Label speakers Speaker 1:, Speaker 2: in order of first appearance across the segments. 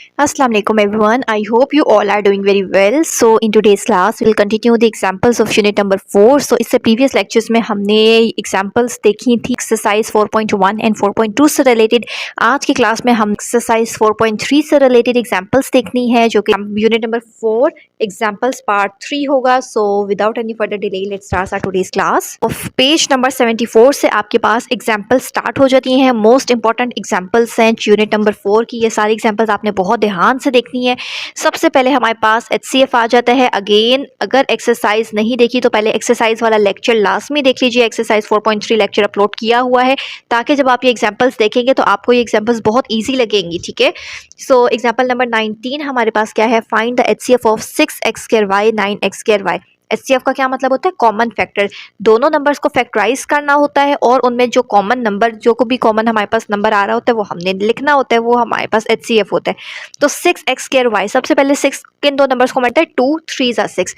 Speaker 1: Assalamu alaikum everyone. I hope you all are doing very well. So in today's class we'll continue the examples of unit number 4. So इससे previous lectures में हमने examples देखी थी exercise 4.1 and 4.2 से related. आज की class में हम exercise 4.3 से related examples देखनी है जो कि unit number 4 examples part 3 होगा. So without any further delay let's start our today's class. Of page number 74 से आपके पास examples start हो जाती हैं. Most important examples हैं unit number 4 की. ये सारी examples आपने बहुत ध्यान से देखनी है. सबसे पहले हमारे पास HCF आ जाता है. अगेन अगर एक्सरसाइज नहीं देखी तो पहले एक्सरसाइज वाला लेक्चर लास्ट में देख लीजिए. एक्सरसाइज 4.3 लेक्चर अपलोड किया हुआ है ताकि जब आप ये एग्जांपल्स देखेंगे तो आपको ये एग्जांपल्स बहुत इजी लगेंगी. ठीक है. सो एग्जांपल नंबर 19 हमारे पास क्या है. Find the HCF of 6x² y 9x² y. HCF का क्या मतलब होता है. Common factor. दोनों नंबर्स को फैक्टराइज करना होता है और उनमें जो कॉमन नंबर जो को भी कॉमन हमारे पास नंबर आ रहा होता है वो हमने लिखना होता है. वो हमारे पास HCF होता है. तो 6x² y. सबसे पहले 6 किन दो नंबर्स को मल्टा है. 2 3 6.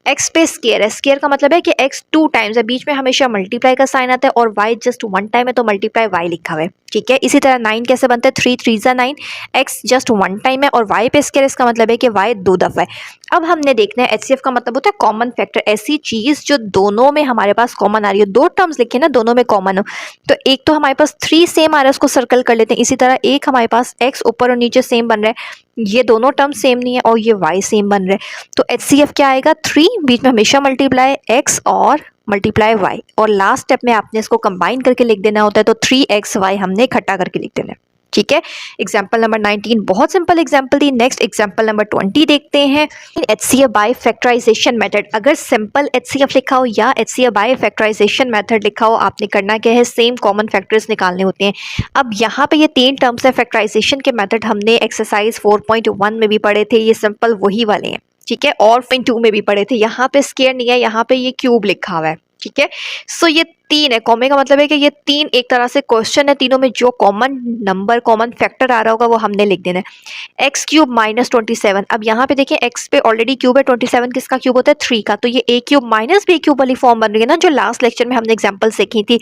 Speaker 1: x पे स्केयर है. स्केयर का मतलब है कि x 2 टाइम्स है. बीच में हमेशा मल्टीप्लाई का साइन आता है और y जस्ट 1 टाइम है तो मल्टीप्लाई y लिखा हुआ है. ठीक है. इसी तरह 9 कैसे बनता है. 3 3 9. x जस्ट 1 टाइम है और y पे स्केयर इसका मतलब है कि y 2 दफ़ा है. अब हमने देखना है HCF का मतलब होता है कॉमन फैक्टर. ऐसी चीज़ जो दोनों में हमारे पास कॉमन आ रही है. दो टर्म्स लिखे ना दोनों में कॉमन हो. तो एक तो हमारे पास 3 सेम आ रहा है उसको सर्कल कर लेते हैं. इसी तरह एक हमारे पास x ऊपर और नीचे सेम बन रहा है. ये दोनों टर्म सेम नहीं है और ये y सेम बन रहा है. तो HCF क्या आएगा. 3 बीच में हमेशा मल्टीप्लाई x और मल्टीप्लाई y और लास्ट स्टेप में आपने इसको कंबाइन करके लिख देना होता है. तो 3xy हमने इकट्ठा करके लिख देना है. ठीक है. एग्जाम्पल नंबर 19 बहुत सिंपल एग्जाम्पल थी. नेक्स्ट एग्जाम्पल नंबर 20 देखते हैं. HCF by factorization method. अगर सिंपल HCF लिखा हो या HCF बाय फैक्टराइजेशन मेथड लिखा हो आपने करना क्या है. सेम कॉमन फैक्टर्स निकालने होते हैं. अब यहाँ पे ये 3 टर्म्स है. फैक्टराइजेशन के मेथड हमने एक्सरसाइज 4.1 में भी पढ़े थे. ये सिंपल वही वाले हैं. ठीक है. और 2 में भी पढ़े थे. यहाँ पे स्क्वायर नहीं है. यहाँ पे ये क्यूब लिखा हुआ है. ठीक है. सो ये 3 है. कॉमे का मतलब है कि ये 3 एक तरह से क्वेश्चन है. तीनों में जो कॉमन नंबर कॉमन फैक्टर आ रहा होगा वो हमने लिख देना है. X cube minus 27. अब यहाँ पे देखिए एक्स पे ऑलरेडी क्यूब है. 27 किसका क्यूब होता है. 3 का. तो ये ए क्यूब माइनस बी क्यूब वाली फॉर्म बन रही है ना जो लास्ट लेक्चर में हमने एग्जाम्पल सीखी थी.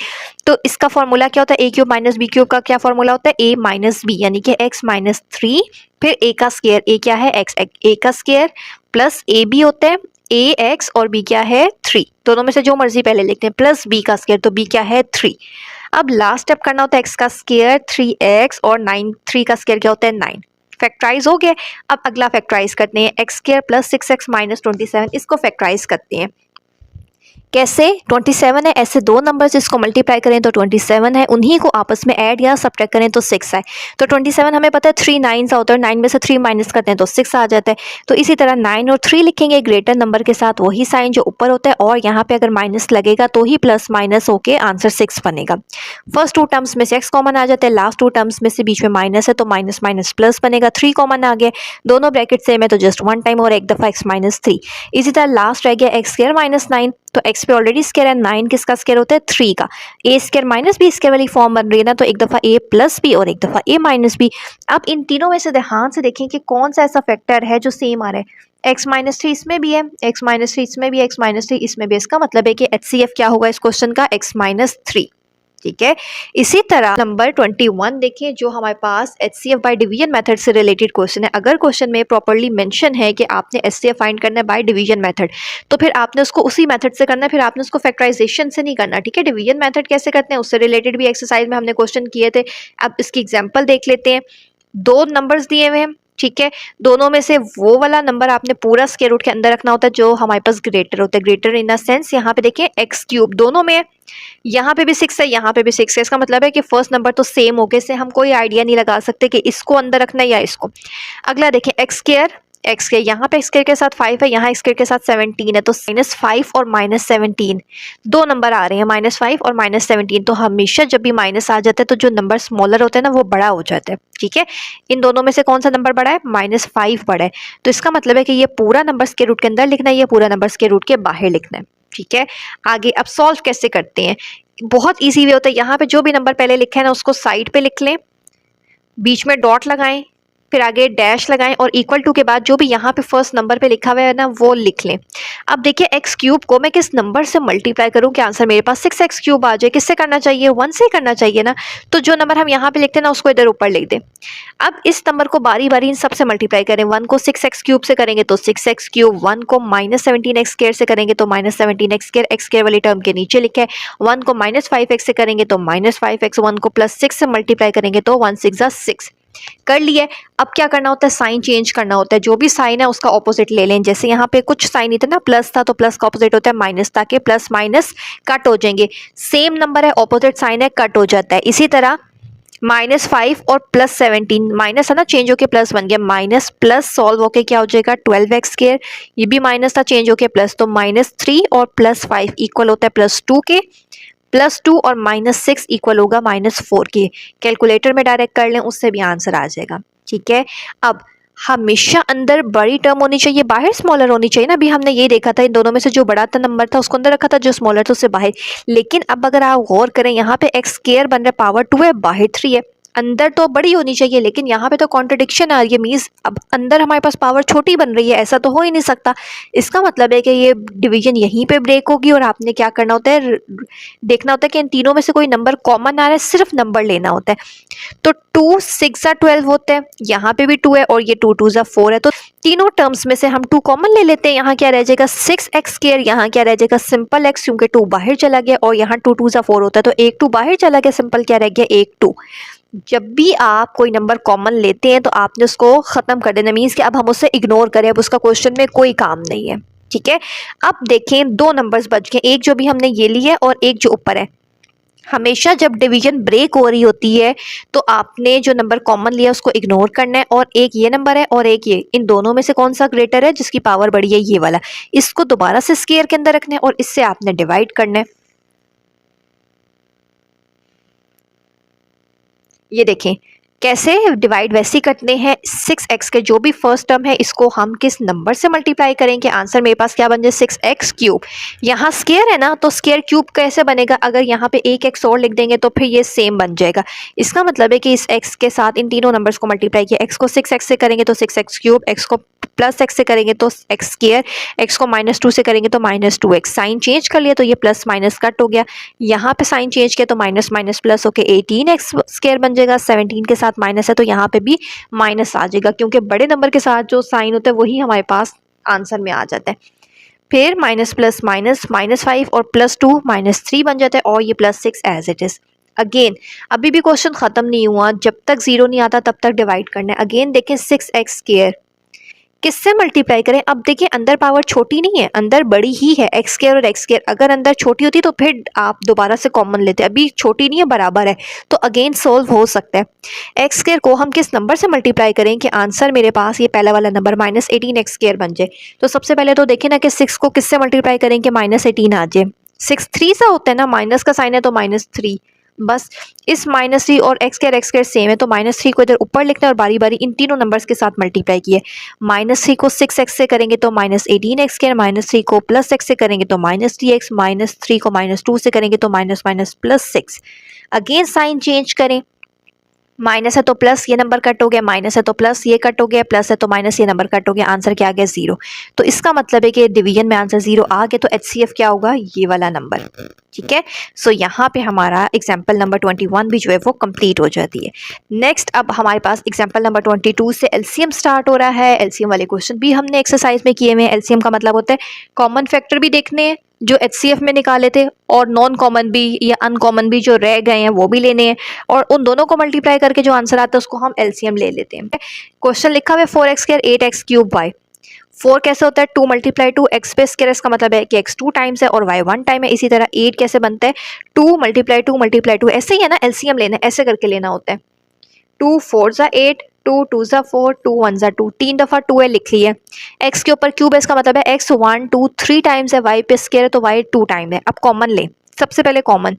Speaker 1: तो इसका फॉर्मूला क्या होता है. ए क्यूब माइनस बी क्यूब का क्या फॉर्मूला होता है. ए माइनस बी यानी कि एक्स माइनस 3 फिर ए का स्क्वायर. ए क्या है एक्स. ए का स्क्वायर प्लस ए बी होता है. ए एक्स और बी क्या है 3. दोनों में से जो मर्जी पहले लिखते हैं. प्लस बी का स्क्वायर तो बी क्या है 3. अब लास्ट स्टेप करना होता है एक्स का स्क्वायर 3x और 9 3 का स्क्वायर क्या होता है 9. फैक्टराइज हो गया. अब अगला फैक्टराइज करते हैं. X square plus 6x minus 27 इसको फैक्टराइज करते हैं. कैसे. 27 है. ऐसे दो नंबर्स जिसको मल्टीप्लाई करें तो 27 है. उन्हीं को आपस में ऐड या सब्ट्रैक्ट करें तो 6 है. तो 27 हमें पता है 3 9 होता है. 9 में से 3 माइनस करते हैं तो 6 आ जाता है. तो इसी तरह 9 और 3 लिखेंगे ग्रेटर नंबर के साथ वही साइन जो ऊपर होता है और यहाँ पे अगर माइनस लगेगा तो ही प्लस माइनस होके आंसर 6 बनेगा. फर्स्ट 2 टर्म्स में से x कॉमन आ जाता है. लास्ट 2 टर्म्स में से बीच में माइनस है तो माइनस माइनस प्लस बनेगा. 3 कॉमन आ गया. दोनों ब्रैकेट सेम है तो जस्ट 1 टाइम और एक दफ़ा x माइनस 3. इसी तरह लास्ट रह गया एक्स स्क्वायर माइनस 9. तो x पे ऑलरेडी स्क्वायर है. 9 किसका स्क्वायर होता है 3 का. ए स्क्वायर माइनस बी स्क्वायर वाली फॉर्म बन रही है ना. तो एक दफ़ा a प्लस बी और एक दफ़ा a माइनस बी. अब इन तीनों में से ध्यान से देखें कि कौन सा ऐसा फैक्टर है जो सेम आ रहा है. x माइनस 3 इसमें भी है. x माइनस 3 इसमें भी. x माइनस 3 इसमें भी. इसका मतलब है कि HCF क्या होगा इस क्वेश्चन का x माइनस 3. ठीक है. इसी तरह नंबर 21 देखिए जो हमारे पास HCF बाय डिवीजन मेथड से रिलेटेड क्वेश्चन है. अगर क्वेश्चन में प्रॉपर्ली मेंशन है कि आपने HCF फाइंड करना है बाय डिवीजन मेथड तो फिर आपने उसको उसी मेथड से करना है. फिर आपने उसको फैक्टराइजेशन से नहीं करना. ठीक है. डिवीजन मेथड कैसे करते हैं उससे रिलेटेड भी एक्सरसाइज में हमने क्वेश्चन किए थे. अब इसकी एग्जाम्पल देख लेते हैं. 2 नंबर्स दिए हुए हैं. ठीक है. दोनों में से वो वाला नंबर आपने पूरा स्क्वायर रूट के अंदर रखना होता है जो हमारे पास ग्रेटर होता है. ग्रेटर इन द सेंस यहाँ पे देखिए एक्स क्यूब दोनों में. यहाँ पे भी 6 है यहाँ पे भी 6 है. इसका मतलब है कि फर्स्ट नंबर तो सेम हो गए से हम कोई आइडिया नहीं लगा सकते कि इसको अंदर रखना है या इसको. अगला देखें एक्स स्क्वायर. एक्स के यहाँ पे स्क्वायर के साथ 5 है. यहाँ स्क्वायर के साथ 17 है. तो -5 और -17 दो नंबर आ रहे हैं. -5 और -17. तो हमेशा जब भी माइनस आ जाता है तो जो नंबर स्मॉलर होता है ना वो बड़ा हो जाता है. ठीक है. इन दोनों में से कौन सा नंबर बड़ा है. -5 बड़ा है. तो इसका मतलब है कि ये पूरा नंबर स्क्वायर रूट के अंदर लिखना है. ये पूरा नंबर स्क्वायर रूट के बाहर लिखना है. ठीक है. आगे अब सॉल्व कैसे करते हैं. बहुत इजी वे होता है. यहाँ पे जो भी नंबर पहले लिखा है ना उसको साइड पे लिख लें. बीच में डॉट लगाएं. फिर आगे डैश लगाएं और इक्वल टू के बाद जो भी यहाँ पे फर्स्ट नंबर पे लिखा हुआ है ना वो लिख लें। अब देखिए एक्स क्यूब को मैं किस नंबर से मल्टीप्लाई करूँ कि आंसर मेरे पास 6x क्यूब आ जाए। किससे करना चाहिए, 1 से करना चाहिए ना। तो जो नंबर हम यहाँ पे लिखते हैं ना उसको इधर ऊपर लिख दें। अब इस नंबर को बारी बारी इन सबसे मल्टीप्लाई करें। 1 को 6x क्यूब से करेंगे तो 6x क्यूब, 1 को -17x स्क्वायर से करेंगे तो -17x स्क्वायर, x स्क्वायर वाली टर्म के नीचे लिखे है। 1 को -5x से करेंगे तो -5x, 1 को +6 से मल्टीप्लाई करेंगे तो 1 6 जा 6 कर लिए। अब क्या करना होता है, साइन चेंज करना होता है। जो भी साइन है उसका ऑपोजिट ले लें। जैसे यहाँ पे कुछ साइन ही थे ना, प्लस था तो प्लस का ऑपोजिट होता है माइनस, ताकि प्लस माइनस कट हो जाएंगे। सेम नंबर है, ऑपोजिट साइन है, कट हो जाता है। इसी तरह -5 और +17, माइनस है ना, चेंज होके प्लस बन गया। माइनस प्लस सॉल्व होके क्या हो जाएगा 12x स्क्वायर, ये भी माइनस था चेंज होके प्लस, तो -3 और +5 इक्वल होता है +2 के। +2 और -6 इक्वल होगा -4 के। कैलकुलेटर में डायरेक्ट कर लें, उससे भी आंसर आ जाएगा। ठीक है, अब हमेशा अंदर बड़ी टर्म होनी चाहिए, बाहर स्मॉलर होनी चाहिए ना। अभी हमने ये देखा था इन दोनों में से जो बड़ा था नंबर था उसको अंदर रखा था, जो स्मॉलर था उससे बाहर। लेकिन अब अगर आप गौर करें यहाँ पे x स्क्वायर बन रहा है, पावर 2 है, बाहर 3 है। अंदर तो बड़ी होनी चाहिए लेकिन यहाँ पे तो कॉन्ट्रडिक्शन आ रही है। मीन्स अब अंदर हमारे पास पावर छोटी बन रही है, ऐसा तो हो ही नहीं सकता। इसका मतलब है कि ये डिवीजन यहीं पे ब्रेक होगी और आपने क्या करना होता है, देखना होता है कि इन तीनों में से कोई नंबर कॉमन आ रहा है, सिर्फ नंबर लेना होता है। तो 2 6 जा 12 होते हैं, यहाँ पे भी 2 है और ये 2 2 जा 4 है। तो तीनों टर्म्स में से हम 2 कॉमन ले लेते हैं। यहाँ क्या रह जाएगा 6x स्क्वायर, यहाँ क्या रह जाएगा सिंपल x, क्योंकि 2 बाहर चला गया, और यहाँ 2 2 जा 4 होता है तो एक 2 बाहर चला गया, सिंपल क्या रह गया 1 2। जब भी आप कोई नंबर कॉमन लेते हैं तो आपने उसको खत्म कर देना। मीन्स कि अब हम उससे इग्नोर करें, अब उसका क्वेश्चन में कोई काम नहीं है। ठीक है, अब देखें 2 नंबर्स बच गए, एक जो भी हमने ये लिया है और एक जो ऊपर है। हमेशा जब डिवीजन ब्रेक हो रही होती है तो आपने जो नंबर कॉमन लिया उसको इग्नोर करना है, और एक ये नंबर है और एक ये, इन दोनों में से कौन सा ग्रेटर है, जिसकी पावर बड़ी है, ये वाला। इसको दोबारा से स्क्वायर के अंदर रखना है और इससे आपने डिवाइड करना है। ये देखें कैसे डिवाइड वैसे ही करते हैं। 6x के जो भी फर्स्ट टर्म है इसको हम किस नंबर से मल्टीप्लाई करेंगे, आंसर मेरे पास क्या बन जाए 6x क्यूब। यहाँ स्क्वायर है ना तो स्क्वायर क्यूब कैसे बनेगा, अगर यहाँ पे एक x और लिख देंगे तो फिर ये सेम बन जाएगा। इसका मतलब है कि इस x के साथ इन तीनों नंबर्स को मल्टीप्लाई किया। x को 6x से करेंगे तो 6x क्यूब, x को +x से करेंगे तो x स्क्वायर, x को -2 से करेंगे तो -2x। साइन चेंज कर लिया तो ये प्लस माइनस कट हो गया। यहाँ पे साइन चेंज किया तो माइनस माइनस प्लस होके 18x स्क्वायर बन जाएगा। 17 के साथ माइनस है तो यहाँ पे भी माइनस आ जाएगा, क्योंकि बड़े नंबर के साथ जो साइन होता है वही हमारे पास आंसर में आ जाता है। फिर माइनस प्लस माइनस, -5 और +2 -3 बन जाता है, और ये +6 एज इट इज। अगेन अभी भी क्वेश्चन खत्म नहीं हुआ, जब तक 0 नहीं आता तब तक डिवाइड करना है। अगेन देखें 6x स्क्वायर किससे मल्टीप्लाई करें। अब देखिए अंदर पावर छोटी नहीं है, अंदर बड़ी ही है, x स्क्वायर और x स्क्वायर। अगर अंदर छोटी होती तो फिर आप दोबारा से कॉमन लेते, अभी छोटी नहीं है, बराबर है, तो अगेन सोल्व हो सकता है। x स्क्वायर को हम किस नंबर से मल्टीप्लाई करें कि आंसर मेरे पास ये पहला वाला नंबर -18x स्क्वायर बन जाए। तो सबसे पहले तो देखिए ना कि 6 को किससे मल्टीप्लाई करें कि -18 आ जाए। 6 3 सा होता है ना, माइनस का साइन है तो -3, बस इस -3 और x स्क्वायर सेम है तो -3 को इधर ऊपर लिखना है और बारी बारी इन तीनों नंबर्स के साथ मल्टीप्लाई किए। -3 को 6x से करेंगे तो -18x स्क्वायर, -3 को +x से करेंगे तो -3x, -3 को -2 से करेंगे तो -+6। अगेन साइन चेंज करें, माइनस है तो प्लस ये नंबर कट हो गया, माइनस है तो प्लस ये कट हो गया, प्लस है तो माइनस ये नंबर कट हो गया, आंसर क्या आ गया 0। तो इसका मतलब है कि डिवीजन में आंसर 0 आ गया, तो HCF क्या होगा, ये वाला नंबर। ठीक है, सो यहाँ पे हमारा एग्जाम्पल नंबर 21 भी जो है वो कंप्लीट हो जाती है। नेक्स्ट अब हमारे पास एग्जाम्पल नंबर 22 से LCM स्टार्ट हो रहा है। LCM वाले क्वेश्चन भी हमने एक्सरसाइज में किए हुए हैं। LCM का मतलब होता है कॉमन फैक्टर भी देखने हैं जो HCF में निकाले थे, और नॉन कॉमन भी या अनकॉमन भी जो रह गए हैं वो भी लेने हैं, और उन दोनों को मल्टीप्लाई करके जो आंसर आता है उसको हम LCM ले लेते हैं। क्वेश्चन लिखा हुआ है 4x square 8x cube y। 4 कैसे होता है 2 × 2 x पे स्क्वायर, इसका मतलब है कि x 2 टाइम्स है और y 1 टाइम है। इसी तरह 8 कैसे बनता है 2 × 2 × 2, ऐसे ही है ना, LCM लेना है, ऐसे करके लेना होता है। 2 4 जा 8, 2 2 जा 4, 2 1 जा 2, 3 दफ़ा 2 है लिख लिया। x के ऊपर क्यूब है, इसका मतलब है x 1 2 3 टाइम्स है, y पे स्क्वायर है तो y 2 टाइम है। अब कॉमन ले, सबसे पहले कॉमन,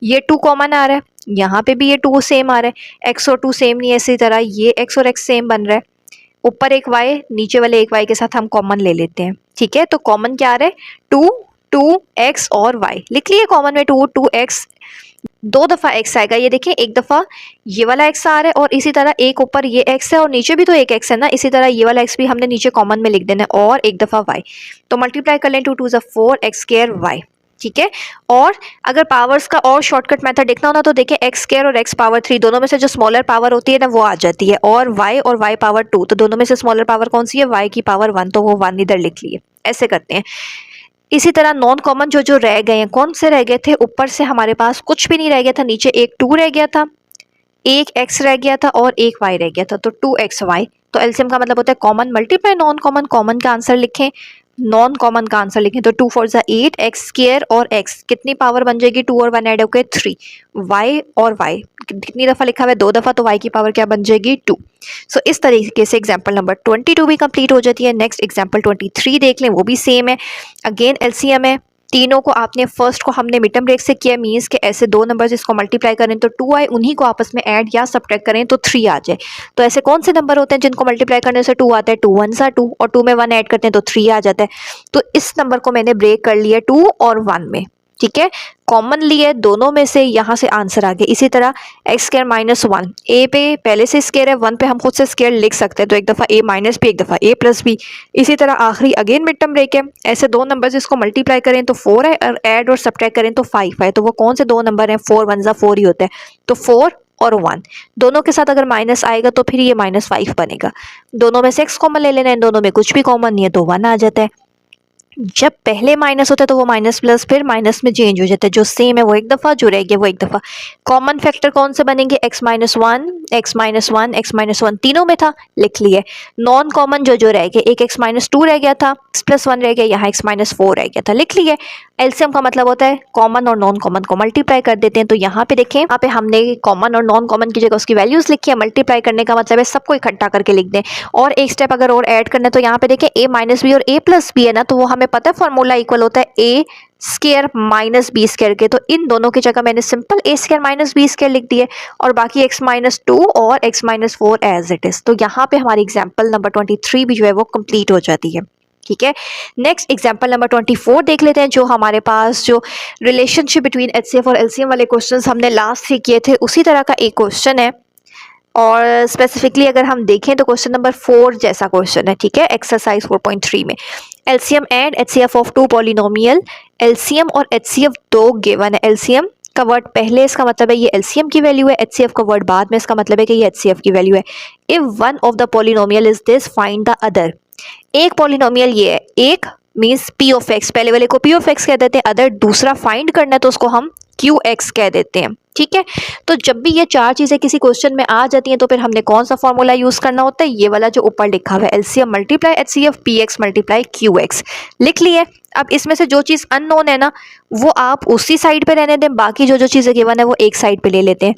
Speaker 1: ये 2 कॉमन आ रहा है, यहाँ पे भी ये 2 सेम आ रहा है, x और 2 सेम नहीं है, इसी तरह ये x और x सेम बन रहा है। ऊपर एक y, नीचे वाले एक y के साथ हम कॉमन ले लेते हैं। ठीक है, तो कॉमन क्या आ रहा है 2 2x और y लिख लिए कॉमन में 2x, दो दफ़ा x आएगा, ये देखिए एक दफ़ा ये वाला x आ रहा है और इसी तरह एक ऊपर ये x है और नीचे भी तो एक x है ना, इसी तरह ये वाला x भी हमने नीचे कॉमन में लिख देना है और एक दफ़ा y, तो मल्टीप्लाई कर लें 2 2 4 x स्क्वायर y, ठीक है। और अगर पावर्स का और शॉर्टकट मेथड देखना हो ना तो देखिए x स्क्वायर और x पावर 3 दोनों में से जो स्मॉलर पावर होती है ना वो आ जाती है, और y पावर 2, तो दोनों में से स्मॉलर पावर कौन सी है, y की पावर 1, तो वो 1 इधर लिख लिए, ऐसे करते हैं। इसी तरह नॉन कॉमन जो रह गए हैं, कौन से रह गए थे, ऊपर से हमारे पास कुछ भी नहीं रह गया था, नीचे एक 2 रह गया था, एक x रह गया था और एक y रह गया था, तो 2xy, तो एलसीएम का मतलब होता है common multiply non common, common का आंसर लिखें, नॉन कॉमन का आंसर लिखें, तो 2 4 जा 8 x स्क्वायर और x कितनी पावर बन जाएगी, 2 और 1 ऐड होकर 3, y और y कितनी दफ़ा लिखा हुआ है, 2 दफ़ा, तो y की पावर क्या बन जाएगी 2। सो इस तरीके से एग्जाम्पल नंबर 22 भी कंप्लीट हो जाती है। नेक्स्ट एग्जाम्पल 23 देख लें, वो भी सेम है, अगेन एलसीएम है, तीनों को आपने फर्स्ट को हमने मिड टर्म ब्रेक से किया, मीन्स के ऐसे दो नंबर्स इसको मल्टीप्लाई करें तो 2 आए, उन्हीं को आपस में ऐड या सब्ट्रैक्ट करें तो 3 आ जाए। तो ऐसे कौन से नंबर होते हैं जिनको मल्टीप्लाई करने से 2 आता है, 2 1 2 और 2 में 1 ऐड करते हैं तो 3 आ जाता है। तो इस नंबर को मैंने ब्रेक कर लिया 2 और 1 में, ठीक है, कॉमन लिए दोनों में से, यहाँ से आंसर आ गया। इसी तरह एक्स स्क्वायर माइनस 1, ए पे पहले से स्क्वायर है, 1 पे हम खुद से स्क्वायर लिख सकते हैं, तो एक दफ़ा ए माइनस भी, एक दफ़ा ए प्लस भी। इसी तरह आखिरी अगेन मिड टर्म ब्रेक है, ऐसे दो नंबर्स इसको मल्टीप्लाई करें तो 4 है और ऐड और सब्ट्रैक्ट करें तो 5 है, तो वो कौन से दो नंबर हैं, 4 1 जा 4 ही होता है, तो 4 और 1 दोनों के साथ अगर माइनस आएगा तो फिर ये -5 बनेगा। दोनों में से x कॉमन ले लेना है, इन दोनों में कुछ भी कॉमन नहीं है तो 1 आ जाता है। जब पहले माइनस होता है तो वो माइनस प्लस फिर माइनस में चेंज हो जाता है, जो सेम है वो एक दफ़ा, जो रह गया वो एक दफ़ा। कॉमन फैक्टर कौन से बनेंगे, x minus 1 x minus 1 x minus 1 तीनों में था, लिख लिए। नॉन कॉमन जो रह गया, एक x माइनस 2 रह गया था, x प्लस 1 रह गया, यहाँ x माइनस 4 रह गया था, लिख लिए। एलसीएम का मतलब होता है कॉमन और नॉन कॉमन को मल्टीप्लाई कर देते हैं, तो यहाँ पे देखें, यहाँ पे हमने कॉमन और नॉन कॉमन की जगह उसकी वैल्यूज लिखी है, मल्टीप्लाई करने का मतलब है सबको इकट्ठा करके लिख दें। और एक स्टेप अगर और ऐड करना है तो यहाँ पे देखें a माइनस बी और a प्लस बी है ना, तो वो हमें पता है फॉर्मूला इक्वल होता है a square minus B square के, तो इन दोनों की जगह मैंने simple a square minus B square लिख दिए और बाकी x माइनस 2 और x minus 4 as it is. तो यहाँ पे हमारी एग्जाम्पल नंबर 23 भी जो है वो कंप्लीट हो जाती है, ठीक है। नेक्स्ट एग्जाम्पल नंबर 24 देख लेते हैं, जो हमारे पास जो रिलेशनशिप बिटवीन एचसीएफ और एलसीएम वाले क्वेश्चंस हमने लास्ट से किए थे उसी तरह का एक क्वेश्चन है, और स्पेसिफिकली अगर हम देखें तो क्वेश्चन नंबर 4 जैसा क्वेश्चन है, ठीक है, एक्सरसाइज 4.3 में LCM and HCF of two polynomial, LCM और एचसीएफ दो गिवन है। एलसीएम का वर्ड पहले, इसका मतलब है ये एलसीएम की वैल्यू है, एचसीएफ का वर्ड बाद में, इसका मतलब है कि ये एचसीएफ की वैल्यू है। If one of the polynomial is this, find the other. एक पॉलिनोमियल ये है, एक मीन्स पी ऑफ एक्स, पहले वाले को पी ऑफ एक्स कह देते हैं, अदर दूसरा फाइंड करना है तो उसको हम क्यू एक्स कह देते हैं, ठीक है। तो जब भी ये चार चीज़ें किसी क्वेश्चन में आ जाती हैं तो फिर हमने कौन सा फॉर्मूला यूज़ करना होता है, ये वाला जो ऊपर लिखा हुआ है, LCM multiply HCF P x multiply Q x, लिख लिए। अब इसमें से जो चीज़ अननोन है ना वो आप उसी साइड पे रहने दें, बाकी जो चीज़ें गिवन है वो एक साइड पे ले लेते हैं।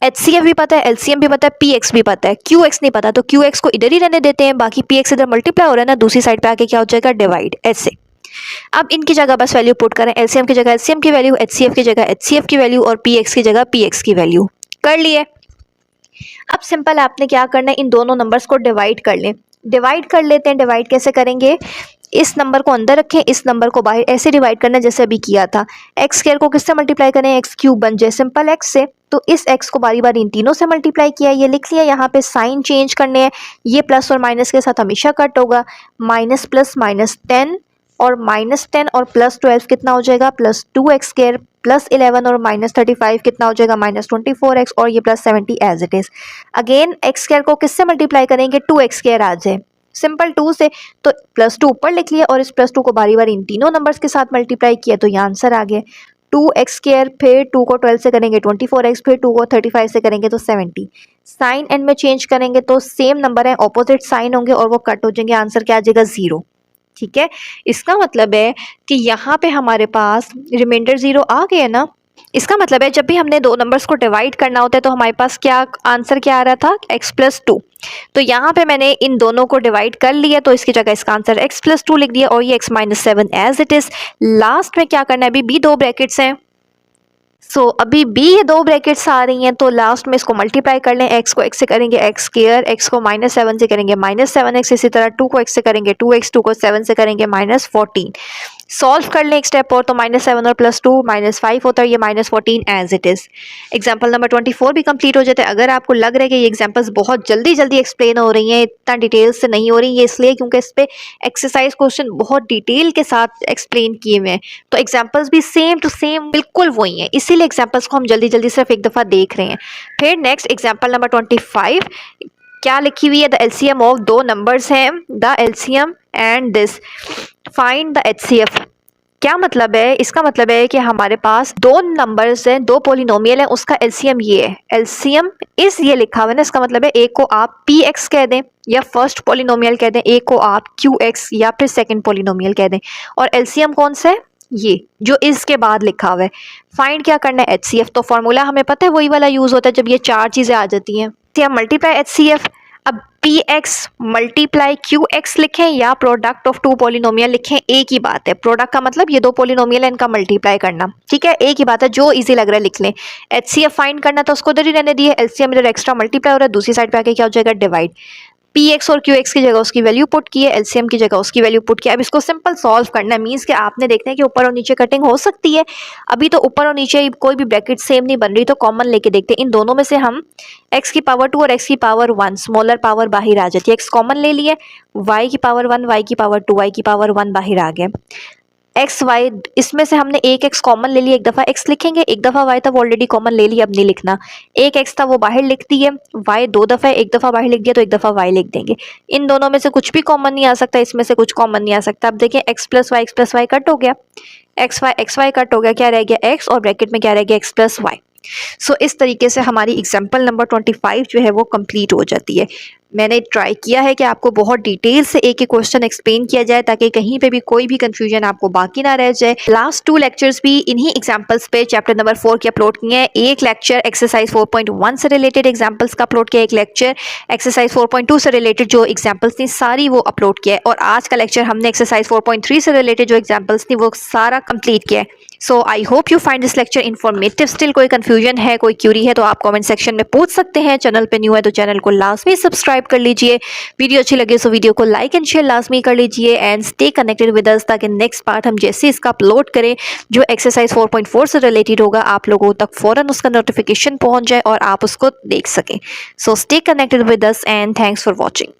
Speaker 1: एचसीएफ भी पता है, एलसीएम भी पता है, पीएक्स भी पता है, क्यूएक्स नहीं पता, तो क्यूएक्स को इधर ही रहने देते हैं, बाकी पीएक्स इधर मल्टीप्लाई हो रहा है ना, दूसरी साइड पे आके क्या हो जाएगा, डिवाइड, ऐसे। अब इनकी जगह बस वैल्यू पुट करें, एलसीएम की जगह एलसीएम की वैल्यू, एचसीएफ की जगह एचसीएफ की वैल्यू और पीएक्स की जगह पीएक्स की वैल्यू, कर लिए। अब सिंपल आपने क्या करना है, इन दोनों नंबर्स को डिवाइड कर लें। डिवाइड कर लेते हैं, डिवाइड कैसे करेंगे, इस नंबर को अंदर रखें, इस नंबर को बाहर, ऐसे डिवाइड करना जैसे अभी किया था। एक्स स्क्वायर को किससे मल्टीप्लाई करें, एक्स क्यूब बन जाए, सिंपल एक्स से, तो इस एक्स को बारी बारी इन तीनों से मल्टीप्लाई किया, ये लिख लिया। यहाँ पे साइन चेंज करने हैं, ये प्लस और माइनस के साथ हमेशा कट होगा, माइनस प्लस -10 और -10 और +12 कितना हो जाएगा, +2x स्क्वायर, +11 और -35 कितना हो जाएगा, -24x और ये +70 as it is. Again X square को किससे मल्टीप्लाई करेंगे, 2x स्क्वायर आ जाए, सिंपल 2 से, तो +2 ऊपर लिख लिया और इस +2 को बारी बारी इन तीनों नंबर्स के साथ मल्टीप्लाई किया, तो ये आंसर आ गया 2x स्क्वायर, फिर 2 को 12 से करेंगे 24x, फिर 2 को 35 से करेंगे तो 70। साइन एंड में चेंज करेंगे तो सेम नंबर है, ऑपोजिट साइन होंगे और वो कट हो जाएंगे, आंसर क्या आ जाएगा, 0, ठीक है। इसका मतलब है कि यहाँ पे हमारे पास रिमाइंडर 0 आ गया ना। इसका मतलब है जब भी हमने दो नंबर्स को डिवाइड करना होता है तो हमारे पास क्या आंसर क्या आ रहा था, x + 2। तो यहाँ पे मैंने इन दोनों को डिवाइड कर लिया, तो इसकी जगह इसका आंसर x + 2 लिख दिया और ये x - 7 as it is. Last में क्या करना है, अभी भी दो ब्रैकेट्स हैं, सो अभी भी ये दो ब्रैकेट्स आ रही हैं, तो लास्ट में इसको मल्टीप्लाई कर लें, x को x से करेंगे x स्क्वायर, x को -7 से करेंगे -7x, इसी तरह 2 को x से करेंगे 2x, 2 को 7 से करेंगे -14। सॉल्व कर लें एक स्टेप और, तो -7 और +2 -5 होता है, ये -14 as it is. Example number 24 भी कंप्लीट हो जाता है। अगर आपको लग रहा है कि ये एग्जाम्पल्स बहुत जल्दी जल्दी एक्सप्लेन हो रही हैं, इतना डिटेल से नहीं हो रही, ये इसलिए क्योंकि इस पर एक्सरसाइज क्वेश्चन बहुत डिटेल के साथ एक्सप्लेन किए हुए हैं, तो एग्जाम्पल्स भी सेम टू सेम बिल्कुल वही हैं, इसीलिए एग्जाम्पल्स को हम जल्दी जल्दी सिर्फ एक दफ़ा देख रहे हैं। फिर नेक्स्ट एग्जाम्पल नंबर 25 क्या लिखी हुई है, द एलसीएम ऑफ दो नंबर्स हैं, the LCM and this, find the HCF. क्या मतलब है, इसका मतलब है कि हमारे पास दो नंबर्स हैं, दो पोलिनोमियल हैं, उसका एलसीएम ये है, एलसीएम इस ये लिखा हुआ है ना, इसका मतलब है एक को आप पी एक्स कह दें या फर्स्ट पोलिनोमियल कह दें, एक को आप क्यू एक्स या फिर सेकंड पोलिनोमियल कह दें, और एलसीएम कौन सा है, ये जो इसके बाद लिखा हुआ है। फाइंड क्या करना है, एचसीएफ। तो फॉर्मूला हमें पता है वही वाला यूज होता है जब ये चार चीजें आ जाती हैं, मल्टीप्लाई एचसीएफ। अब P x multiply Q x लिखें या प्रोडक्ट ऑफ टू पोलिनोमियल लिखें, एक ही बात है। प्रोडक्ट का मतलब ये दो पोलिनोमियल है, इनका मल्टीप्लाई करना, ठीक है, एक ही बात है, जो इजी लग रहा है लिख लें। एचसीएफ फाइंड करना तो उसको इधर ही रहने दिए, एलसीएम इधर एक्स्ट्रा मल्टीप्लाई हो रहा है, दूसरी साइड पे आके क्या हो जाएगा, डिवाइड। पी एक्स और क्यू एक्स की जगह उसकी वैल्यू पुट की है, एलसीएम की जगह उसकी वैल्यू पुट किया। अब इसको सिंपल सॉल्व करना है, मीन्स कि आपने देखना है कि ऊपर और नीचे कटिंग हो सकती है। अभी तो ऊपर और नीचे कोई भी ब्रैकेट सेम नहीं बन रही, तो कॉमन लेके देखते हैं। इन दोनों में से हम x की पावर 2 और x की पावर 1 स्मॉलर पावर बाहर आ जाती है, x कॉमन ले लिए, y की पावर 1, y की पावर 2, y की पावर 1 बाहर आ गए। एक्स वाई, इसमें से हमने एक एक्स कॉमन ले लिया, एक दफ़ा एक्स लिखेंगे, एक दफ़ा वाई था वो ऑलरेडी कॉमन ले लिया, अब नहीं लिखना। एक एक्स था वो बाहर लिख दिए, वाई दो दफ़ा, एक दफ़ा बाहर लिख दिया तो एक दफ़ा वाई लिख देंगे। इन दोनों में से कुछ भी कॉमन नहीं आ सकता, इसमें से कुछ कॉमन नहीं आ सकता। अब देखिए एक्स प्लस वाई कट हो गया, एक्स वाई कट हो गया, क्या रह गया एक्स, और ब्रैकेट में क्या रह गया एक्स प्लस वाई। सो इस तरीके से हमारी एग्जाम्पल नंबर 25 जो है वो कंप्लीट हो जाती है। मैंने ट्राई किया है कि आपको बहुत डिटेल से एक एक क्वेश्चन एक्सप्लेन किया जाए ताकि कहीं पे भी कोई भी कंफ्यूजन आपको बाकी ना रह जाए। लास्ट 2 लेक्चर्स भी इन्हीं एग्जांपल्स पे चैप्टर नंबर 4 के अपलोड किए हैं। एक लेक्चर एक्सरसाइज 4.1 से रिलेटेड एग्जांपल्स का अपलोड किया, एक लेक्चर एक्सरसाइज 4.2 से रिलेटेड जो एग्जांपल्स थी सारी वो अपलोड किया है, और आज का लेक्चर हमने एक्सरसाइज 4.3 से रिलेटेड जो एग्जाम्पल्स थी वो सारा कंप्लीट किया है। So I hope you find this lecture informative. Still कोई कंफ्यूजन है, कोई क्यूरी है तो आप कमेंट सेक्शन में पूछ सकते हैं। चैनल पे न्यू है तो चैनल को लाजमी सब्सक्राइब कर लीजिए। वीडियो अच्छी लगे तो वीडियो को लाइक एंड शेयर लाजमी कर लीजिए, and stay connected with us ताकि नेक्स्ट पार्ट हम जैसे इसका अपलोड करें जो एक्सरसाइज 4.4 से रिलेटेड होगा आप लोगों तक फ़ौरन उसका नोटिफिकेशन पहुंच जाए और आप उसको देख सकें। So stay connected with us and thanks for watching.